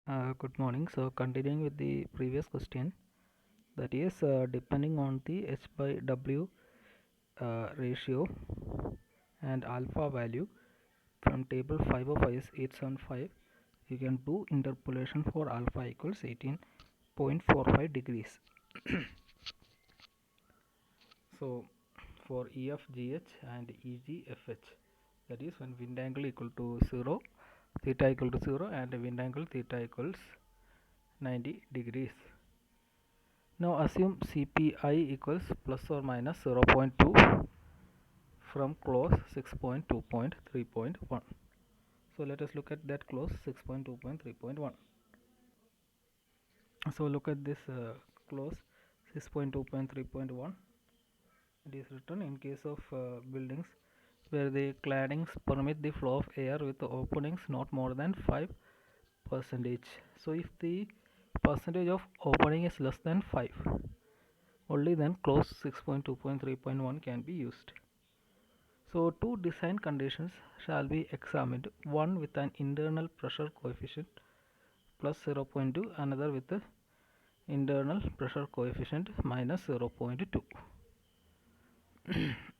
Good morning. So, continuing with the previous question, that is depending on the H by W ratio and alpha value from table 5 of IS 875, you can do interpolation for alpha equals 18.45 degrees. So, for EFGH and EGFH, that is when wind angle equal to 0, theta equal to 0, and wind angle theta equals 90 degrees. Now assume CPI equals plus or minus 0.2 from clause 6.2.3.1. So let us look at that clause 6.2.3.1. So look at this clause 6.2.3.1. It is written in case of buildings where the claddings permit the flow of air with openings not more than 5%. So if the percentage of opening is less than 5, only then clause 6.2.3.1 can be used. So two design conditions shall be examined, one with an internal pressure coefficient plus 0.2, another with the internal pressure coefficient minus 0.2.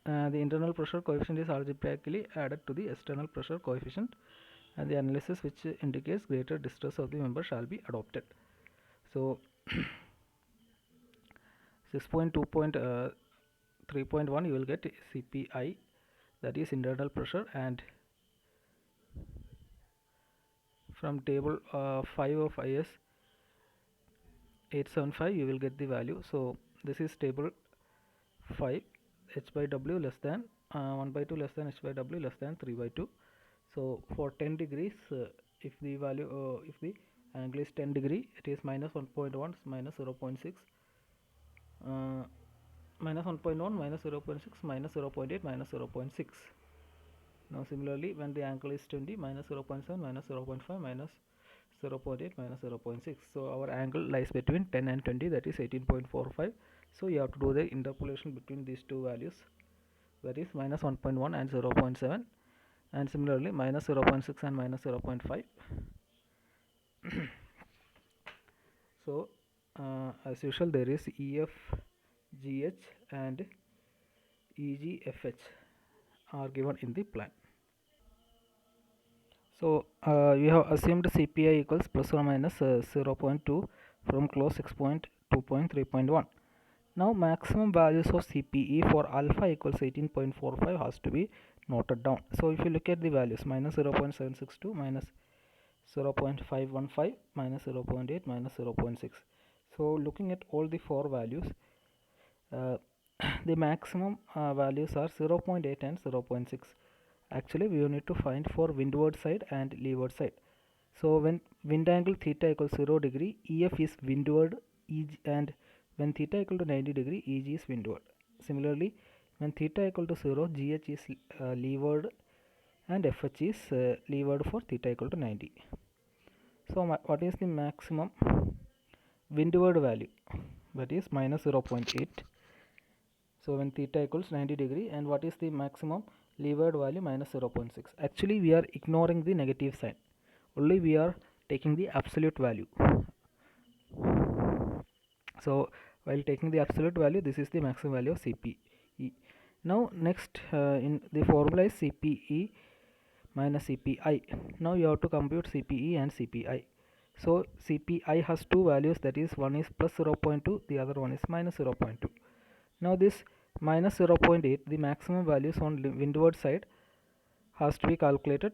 The internal pressure coefficient is algebraically added to the external pressure coefficient, and the analysis which indicates greater distress of the member shall be adopted. So 6.2.3.1 you will get CPI, that is internal pressure, and from table 5 of IS 875 you will get the value. So this is table 5, h by w less than 1 by 2 less than h by w less than 3 by 2. So for 10 degrees, if the value if the angle is 10 degree, it is minus 1.1 minus 0.6, minus 1.1 minus 0.6 minus 0.8 minus 0.6. Now similarly, when the angle is 20, minus 0.7 minus 0.5 minus 0.8 minus 0.6. So our angle lies between 10 and 20, that is 18.45. So you have to do the interpolation between these two values, that is minus 1.1 and 0.7, and similarly minus 0.6 and minus 0.5. So as usual, there is EFGH and EGFH are given in the plan. So we have assumed CPI equals plus or minus 0.2 from clause 6.2.3.1. Now maximum values of CPE for alpha equals 18.45 has to be noted down. So if you look at the values, minus 0.762, minus 0.515, minus 0.8, minus 0.6. So looking at all the four values, uh, the maximum values are 0.8 and 0.6. Actually we need to find for windward side and leeward side. So when wind angle theta equals 0 degree, EF is windward, EG, and when theta equal to 90 degree, EG is windward. Similarly, when theta equal to 0, GH is leeward and FH is leeward for theta equal to 90. So what is the maximum windward value? That is minus 0.8. So when theta equals 90 degree, and what is the maximum leeward value? Minus 0.6. Actually we are ignoring the negative sign, only we are taking the absolute value. So while taking the absolute value, this is the maximum value of CPE. Now next in the formula is CPE minus CPI. Now you have to compute CPE and CPI. So CPI has two values, that is one is plus 0.2, the other one is minus 0.2. Now this minus 0.8, the maximum values on windward side has to be calculated,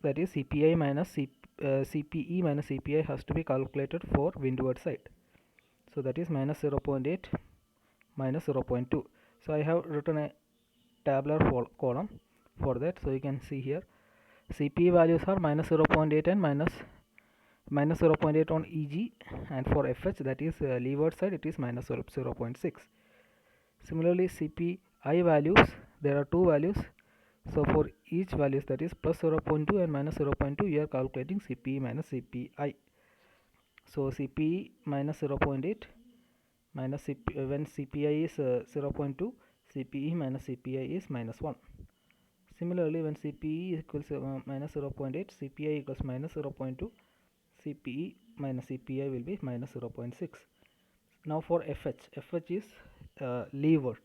that is CPI minus CPE minus CPI has to be calculated for windward side. So that is minus 0.8 minus 0.2. So I have written a tabular column for that. So you can see here CPE values are minus 0.8 and minus 0.8 on EG, and for FH, that is leeward side, it is minus 0.6. Similarly CPI values, there are two values. So for each values, that is plus 0.2 and minus 0.2, you are calculating CPE minus CPI. So CPE minus 0.8 minus when CPI is 0.2, CPE minus CPI is minus 1. Similarly, when CPE equals minus 0.8, CPI equals minus 0.2, CPE minus CPI will be minus 0.6. Now for FH is leeward.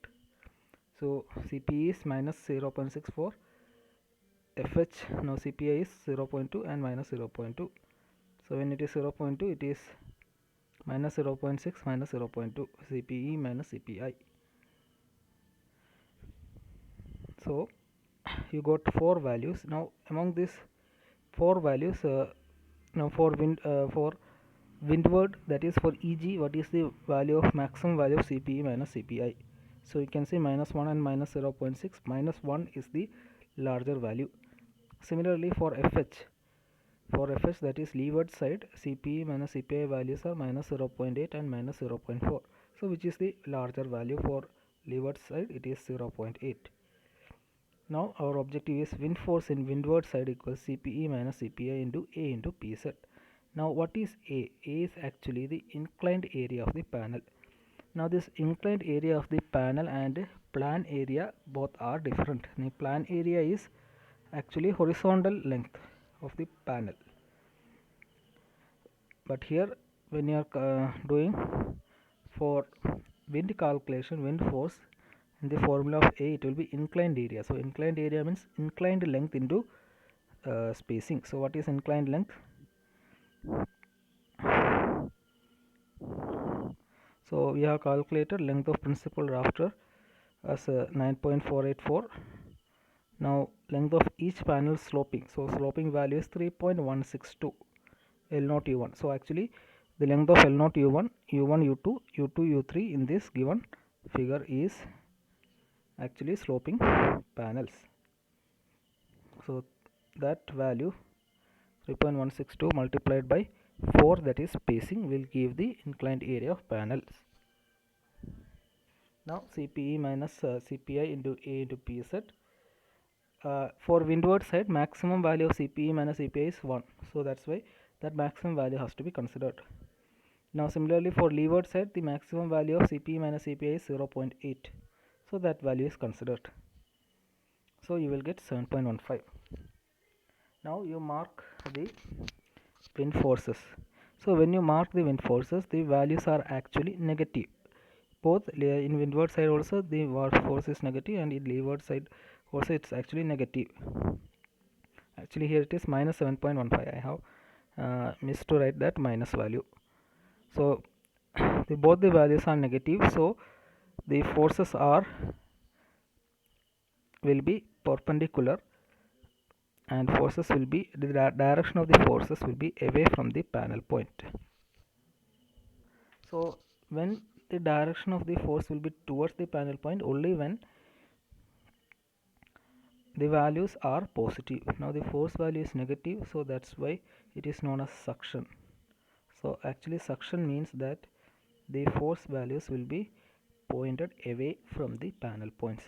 So CPE is minus 0.6 for FH. Now CPI is 0.2 and minus 0.2. So when it is 0.2, it is minus 0.6 minus 0.2, CPE minus CPI. So you got 4 values. Now among these 4 values, now for windward, that is for EG, what is the value of maximum value of CPE minus CPI? So you can see minus 1 and minus 0.6. Minus 1 is the larger value. Similarly for FH, that is leeward side, CPE minus CPI values are minus 0.8 and minus 0.4. So which is the larger value for leeward side? It is 0.8. Now our objective is wind force in windward side equals CPE minus CPI into A into PZ. Now what is A? A is actually the inclined area of the panel. Now this inclined area of the panel and plan area both are different. The plan area is actually horizontal length of the panel, but here when you are doing for wind calculation, wind force, in the formula of A, it will be inclined area. So inclined area means inclined length into spacing. So what is inclined length? So we have calculated length of principal rafter as 9.484. Now length of each panel sloping. So sloping value is 3.162 L0 U1. So actually the length of L0 U1, U1 U2, U2 U3 in this given figure is actually sloping panels. So that value 3.162 multiplied by 4, that is spacing, will give the inclined area of panels. Now CPE minus CPI into A into PZ. For windward side, maximum value of CPE minus CPI is 1. So that's why that maximum value has to be considered. Now similarly for leeward side, the maximum value of CPE minus CPI is 0.8. So that value is considered. So you will get 7.15. Now you mark the wind forces. So when you mark the wind forces, the values are actually negative. Both in windward side also the force is negative, and in leeward side also it's actually negative. Actually here it is minus 7.15. I have missed to write that minus value. So both the values are negative, so the forces will be perpendicular, and forces will be, the direction of the forces will be away from the panel point. So when the direction of the force will be towards the panel point, only when the values are positive. Now the force value is negative, so that's why it is known as suction. So actually suction means that the force values will be pointed away from the panel points,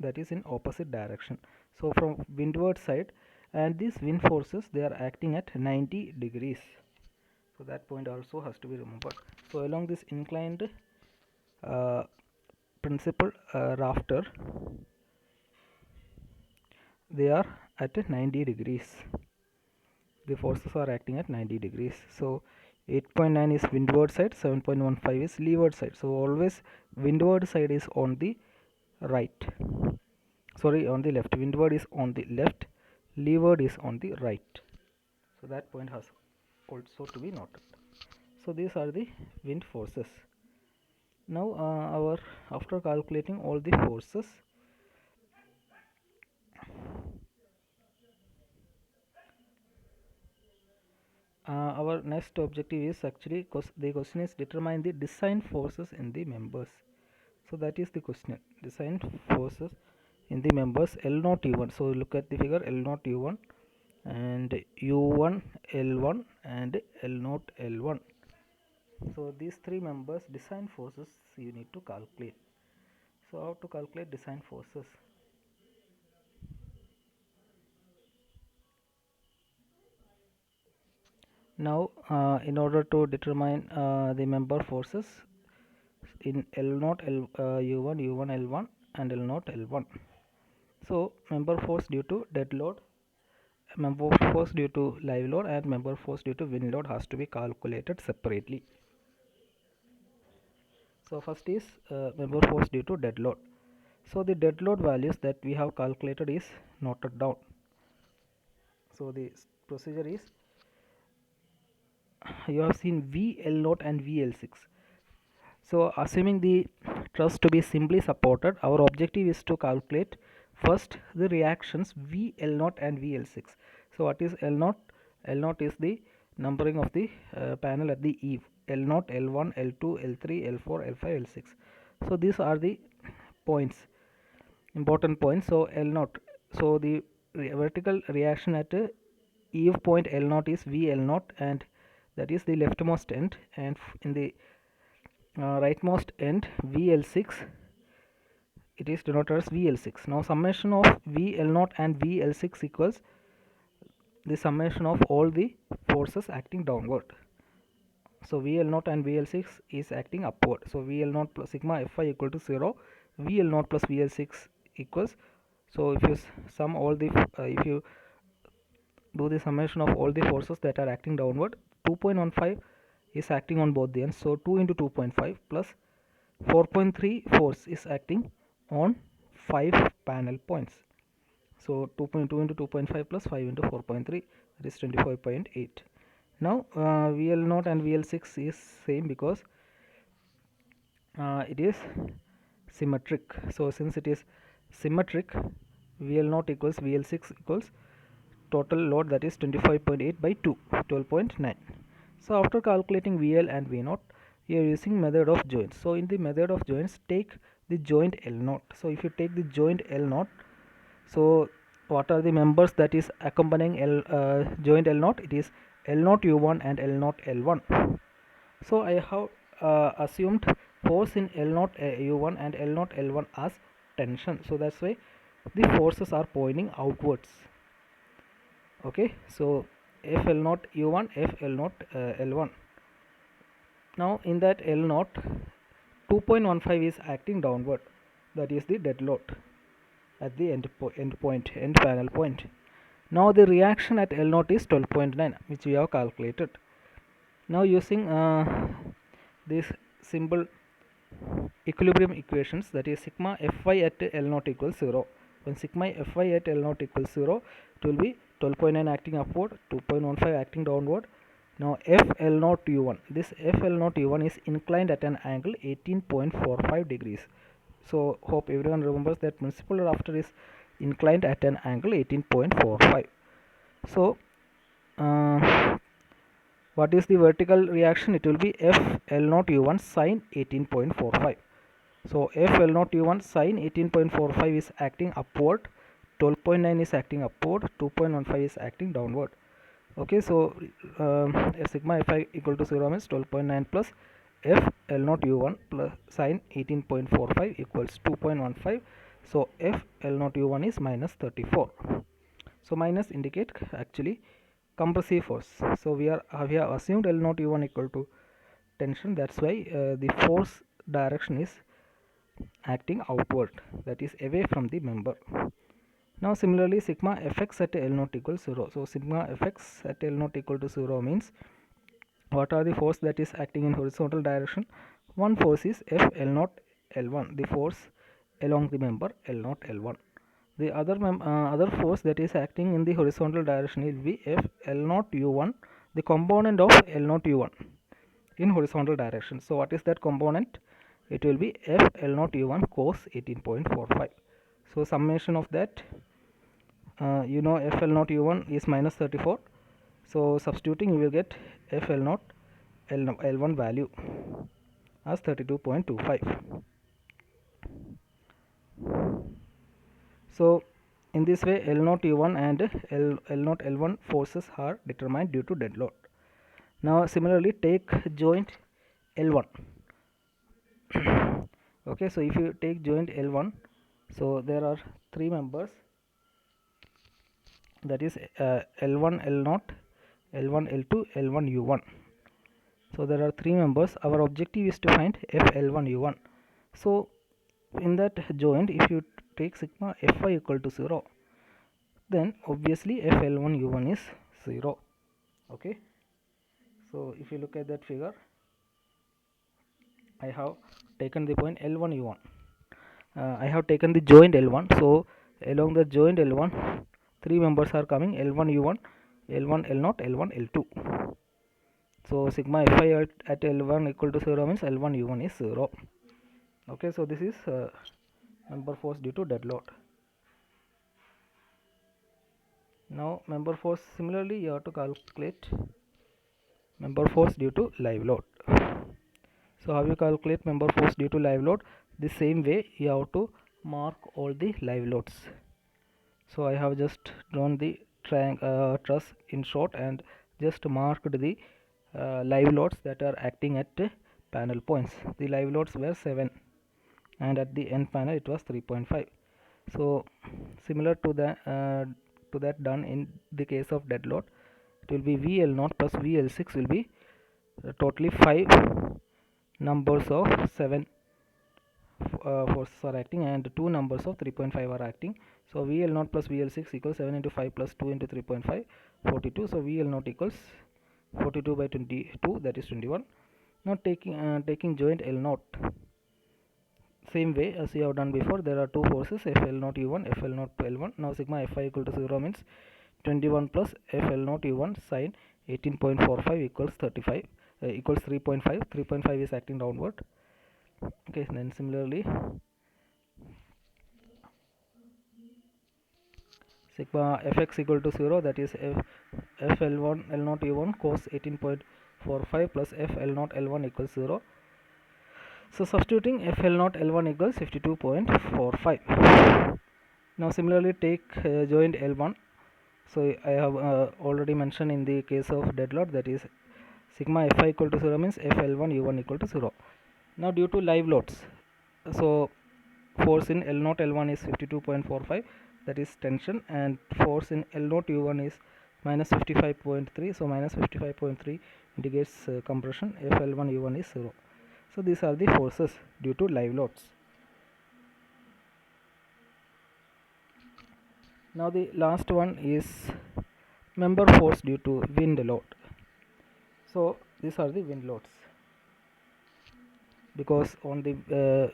that is in opposite direction. So from windward side, and these wind forces, they are acting at 90 degrees. So that point also has to be remembered. So along this inclined principal rafter, they are at 90 degrees. The forces are acting at 90 degrees. So 8.9 is windward side, 7.15 is leeward side. So always windward side is on the right, sorry, on the left. Windward is on the left, leeward is on the right. So that point has also to be noted. So these are the wind forces. Now after calculating all the forces, our next objective is actually, the question is determine the design forces in the members. So that is the question, design forces in the members L0 U1. So look at the figure, L0 U1 and U1 L1 and L0 L1. So these three members design forces you need to calculate. So how to calculate design forces? Now in order to determine the member forces in L0 U1 L1 and L0 L1. So member force due to dead load member force due to live load and member force due to wind load has to be calculated separately. So first is member force due to dead load. So the dead load values that we have calculated is noted down. So the procedure is, you have seen VL0 and VL6. So assuming the truss to be simply supported, our objective is to calculate first the reactions VL0 and VL6. So what is L0? L0 is the numbering of the panel at the eave. L0, L1, L2, L3, L4, L5, L6. So these are the points, important points. So L0, so the vertical reaction at eave point L0 is VL0, and that is the leftmost end, and in the rightmost end VL6, it is denoted as VL6. Now summation of VL0 and VL6 equals the summation of all the forces acting downward. So VL0 and VL6 is acting upward. So VL0 plus sigma Fi equal to 0. VL0 plus VL6 equals, so if you sum all the if you do the summation of all the forces that are acting downward, 2.15 is acting on both the ends. So 2 into 2.5 plus 4.3 force is acting on 5 panel points. So 2.2 into 2.5 plus 5 into 4.3, that is 25.8. Now VL0 and VL6 is same because it is symmetric. So since it is symmetric, VL0 equals VL6 equals total load, that is 25.8 by 2, 12.9. So after calculating VL and V0, you are using method of joints. So in the method of joints, take the joint L0. So if you take the joint L0, so what are the members that is accompanying joint L0? It is L0 U1 and L0 L1. So I have assumed force in L0 U1 and L0 L1 as tension. So that's why the forces are pointing outwards. Okay, so FL0 U1, FL0 L1. Now in that L0, 2.15 is acting downward, that is the dead load at the end panel point. Now the reaction at L0 is 12.9, which we have calculated. Now using this simple equilibrium equations, that is sigma Fy at L0 equals 0. When sigma Fy at L0 equals 0, it will be 12.9 acting upward, 2.15 acting downward. Now FL0 U1, this FL0 U1 is inclined at an angle 18.45 degrees. So hope everyone remembers that principal rafter is inclined at an angle 18.45. So what is the vertical reaction? It will be FL0 U1 sine 18.45. So FL0 U1 sine 18.45 is acting upward, 12.9 is acting upward, 2.15 is acting downward. Okay, so sigma Fi equal to 0 means 12.9 plus FL0 U1 plus sine 18.45 equals 2.15. So FL0 U1 is minus 34. So minus indicate actually compressive force. So we have assumed L0 U1 equal to tension. That's why the force direction is acting outward, that is away from the member. Now similarly sigma Fx at L0 equals 0. So sigma Fx at L0 equal to 0 means, what are the force that is acting in horizontal direction? One force is FL0 L1, the force along the member L0 L1. The other force that is acting in the horizontal direction will be FL0 U1, the component of L0 U1 in horizontal direction. So what is that component? It will be FL0 U1 cos 18.45. So summation of that, you know, FL0 U1 is minus 34. So substituting, you will get FL0 L1 value as 32.25. So in this way, L0 U1 and L0 L1 forces are determined due to dead load. Now similarly take joint L1. Okay, so if you take joint L1, so there are three members, that is L1 L0, L1 L2, L1 U1. So there are three members. Our objective is to find FL1 U1. So in that joint, if you take sigma Fy equal to 0, then obviously FL1 U1 is 0. Okay, so if you look at that figure, I have taken the point L1 U1. I have taken the joint L1, so along the joint L1 three members are coming: L1 U1, L1 L0, L1 L2. So sigma Fi at L1 equal to 0 means L1 U1 is 0. Okay, so this is member force due to dead load. Now member force, similarly you have to calculate member force due to live load. So how you calculate member force due to live load? The same way you have to mark all the live loads. So I have just drawn the truss in short and just marked the live loads that are acting at panel points. The live loads were 7 and at the end panel it was 3.5. So similar to that done in the case of dead load, it will be VL0 plus VL6 will be totally 5 numbers of 7 forces are acting and 2 numbers of 3.5 are acting. So VL0 plus VL6 equals 7 into 5 plus 2 into 3.5, 42. So VL0 equals 42 by 22, that is 21. Now taking joint L0, same way as we have done before, there are two forces FL0 U1, FL0 L1. Now sigma Fi equal to 0 means 21 plus FL0 U1 sine 18.45 equals 35 equals 3.5. 3.5 is acting downward. Okay, then similarly sigma Fx equal to 0, that is FL1 L0 U1 cos 18.45 plus FL0 L1 equals 0. So substituting FL0 L1 equals 52.45. Now similarly take joint L1. So I have already mentioned in the case of dead load, that is sigma Fi equal to 0 means FL1 U1 equal to 0. Now due to live loads, so force in L0 L1 is 52.45, that is tension, and force in L0 U1 is minus 55.3, so minus 55.3 indicates compression. FL1 U1 is 0. So these are the forces due to live loads. Now the last one is member force due to wind load. So these are the wind loads, because on the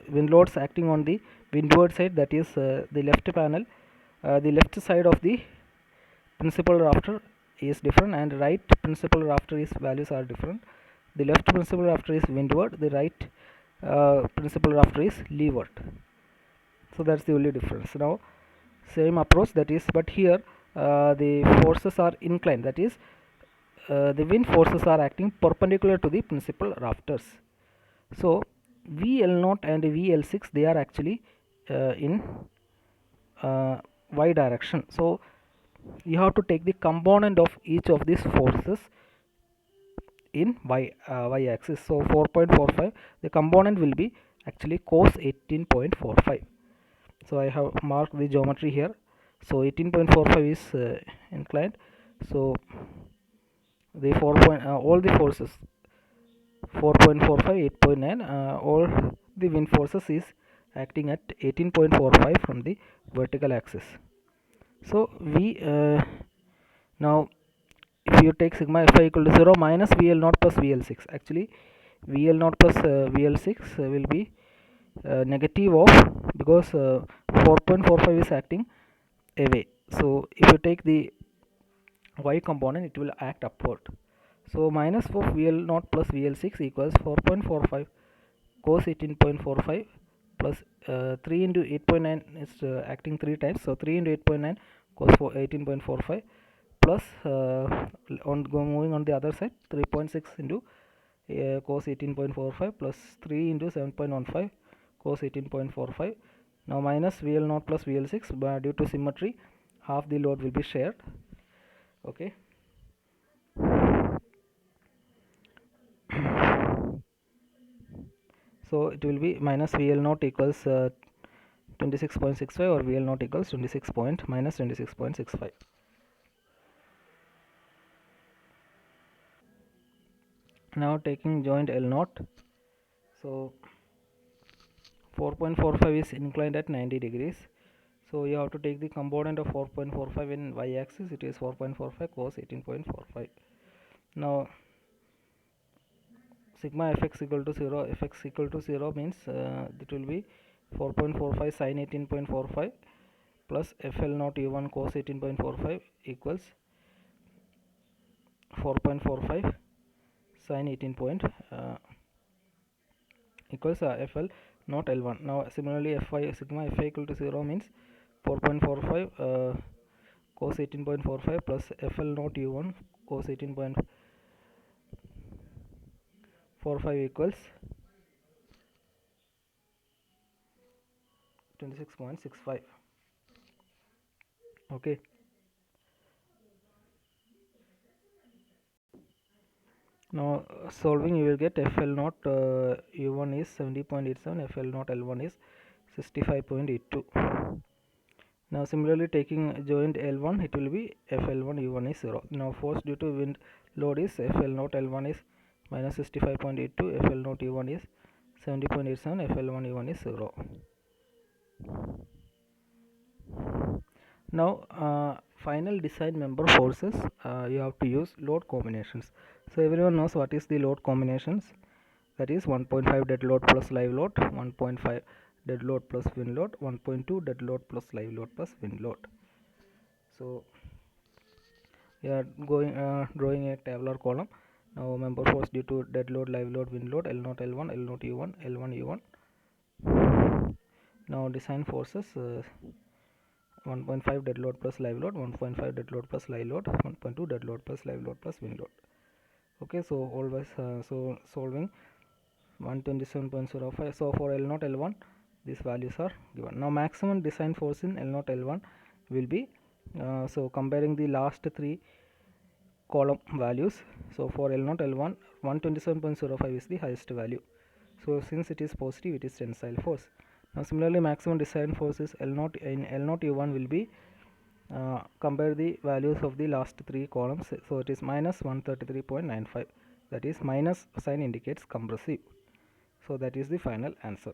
wind loads acting on the windward side, that is the left panel, the left side of the principal rafter is different and right principal rafter is values are different. The left principal rafter is windward, the right principal rafter is leeward. So that's the only difference. Now same approach, that is, but here the forces are inclined, that is the wind forces are acting perpendicular to the principal rafters. So VL0 and VL6, they are actually in y direction. So you have to take the component of each of these forces in y axis. So 4.45, the component will be actually cos 18.45. So I have marked the geometry here. So 18.45 is inclined. So the all the forces 4.45, 8.9, all the wind forces is acting at 18.45 from the vertical axis. So we now if you take sigma Fi equal to 0 minus VL0 plus VL6, actually VL0 plus VL6 will be negative of, because 4.45 is acting away. So if you take the y component, it will act upward. So minus of VL0 plus VL6 equals 4.45 cos 18.45 plus 3 into 8.9 is acting 3 times. So 3 into 8.9 cos 18.45 plus moving on the other side, 3.6 into cos 18.45 plus 3 into 7.15 cos 18.45. Now minus VL0 plus VL6, but due to symmetry half the load will be shared. Okay. So it will be minus VL0 equals 26.65 or VL0 equals 26 point minus 26.65. Now taking joint L0, so 4.45 is inclined at 90 degrees. So you have to take the component of 4.45 in y-axis. It is 4.45 cos 18.45. Now sigma fx equal to 0. Fx equal to 0 means it will be 4.45 sin 18.45 plus FL naught u1 cos 18.45 equals 4.45 sin 18 point equals FL not L1. Now similarly Fy sigma Fy equal to 0 means 4.45 cos 18.45 plus FL not u1 cos 18.45 equals 26.65. Okay. Now solving, you will get FL not u1 is 70.87, FL not L1 is 65.82. Now similarly taking joint L1, it will be FL1 u1 is 0. Now force due to wind load is FL not L1 is minus 65.82, FL not u1 is 70.87, FL1 u1 is 0. Now final design member forces, you have to use load combinations. So everyone knows what is the load combinations. That is 1.5 dead load plus live load, 1.5 dead load plus wind load, 1.2 dead load plus live load plus wind load. So we are going drawing a tabular column. Now member force due to dead load, live load, wind load, L0 L1, L0 U1, L1 U1. Now design forces 1.5 dead load plus live load, 1.5 dead load plus live load, 1.2 dead load plus live load plus wind load. Okay, so always so solving 127.05. So for L0 L1 these values are given. Now maximum design force in L0 L1 will be so comparing the last three column values. So for L0 L1 127.05 is the highest value. So since it is positive, it is tensile force. Now similarly maximum design force is L0 in L0 U1 will be compare the values of the last three columns. So it is minus 133.95. That is minus sign indicates compressive. So that is the final answer.